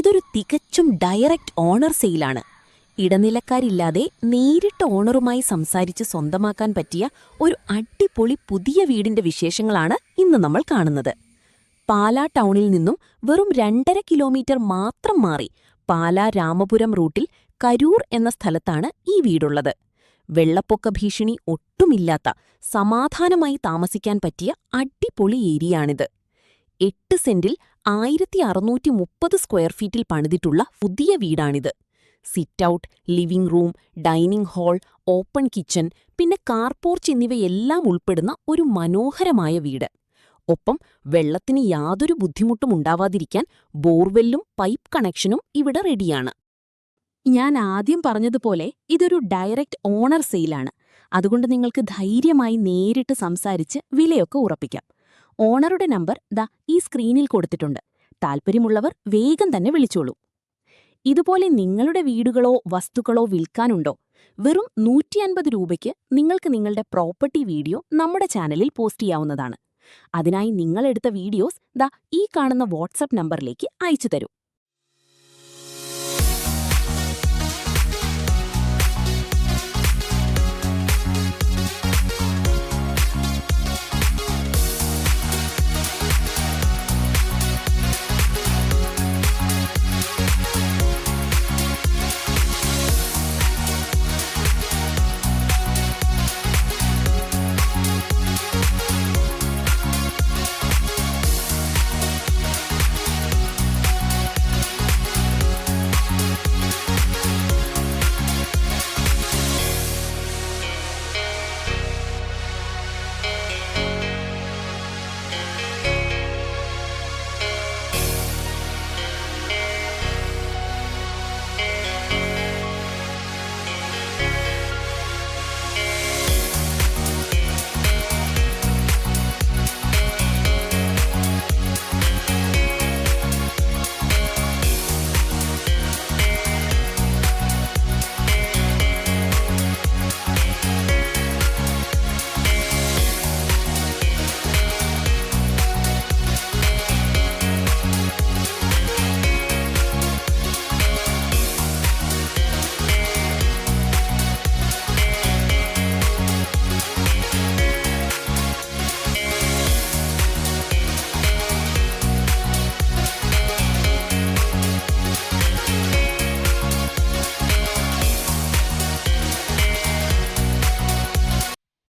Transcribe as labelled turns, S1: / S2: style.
S1: ഇതൊരു തികച്ചും direct owner സെയിലാണ്. ഇടനിലക്കാരില്ലാതെ നേരിട്ട് ഓണറുമായി സംസാരിച്ച് സ്വന്തമാക്കാൻ പറ്റിയ ഒരു അടിപൊളി പുതിയ വീടിന്റെ വിശേഷങ്ങളാണ് ഇന്ന് നമ്മൾ കാണുന്നത്. പാലാ ടൗണിൽ നിന്നും വെറും 2.5 കിലോമീറ്റർ മാത്രം മാറി പാലാ രാമപുരം റൂട്ടിൽ കരൂർ എന്ന സ്ഥലത്താണ് ഈ വീടുള്ളത്. വെള്ളപ്പൊക്ക ഭീഷണി ഒട്ടുമില്ലാത്ത സമാധാനമായി താമസിക്കാൻ പറ്റിയ അടിപൊളി ഏരിയയാണിത്. 8 സെന്റിൽ 1630 സ്ക്വയർ ഫീറ്റിൽ പണിതിട്ടുള്ള പുതിയ വീടാണിത്. Sit out, living room, dining hall, open kitchen, പിന്നെ കാർപോർച്ച് എന്നിവയെല്ലാം ഉൾപ്പെടുന്ന ഒരു മനോഹരമായ വീട്. ഒപ്പം വെള്ളത്തിന് യാതൊരു ബുദ്ധിമുട്ടും ഉണ്ടാവാതിരിക്കാൻ ബോർവെല്ലും പൈപ്പ് കണക്ഷനും ഇവിടെ റെഡിയാണ്. ഞാൻ ആദ്യം പറഞ്ഞതുപോലെ ഇതൊരു ഡയറക്റ്റ് ഓണർ സെയിലാണ്. അതുകൊണ്ട് നിങ്ങൾക്ക് ധൈര്യമായി നേരിട്ട് സംസാരിച്ച് വിലയൊക്കെ ഉറപ്പിക്കാം. ഓണറുടെ നമ്പർ ദാ ഈ സ്ക്രീനിൽ കൊടുത്തിട്ടുണ്ട്. താൽപ്പര്യമുള്ളവർ വേഗം തന്നെ വിളിച്ചോളൂ. ഇതുപോലെ നിങ്ങളുടെ വീടുകളോ വസ്തുക്കളോ വിൽക്കാനുണ്ടോ? വെറും 150 രൂപയ്ക്ക് നിങ്ങൾക്ക് നിങ്ങളുടെ പ്രോപ്പർട്ടി വീഡിയോ നമ്മുടെ ചാനലിൽ പോസ്റ്റ് ചെയ്യാവുന്നതാണ്. അതിനായി നിങ്ങളെടുത്ത വീഡിയോസ് ദാ ഈ കാണുന്ന വാട്സപ്പ് നമ്പറിലേക്ക് അയച്ചു തരൂ.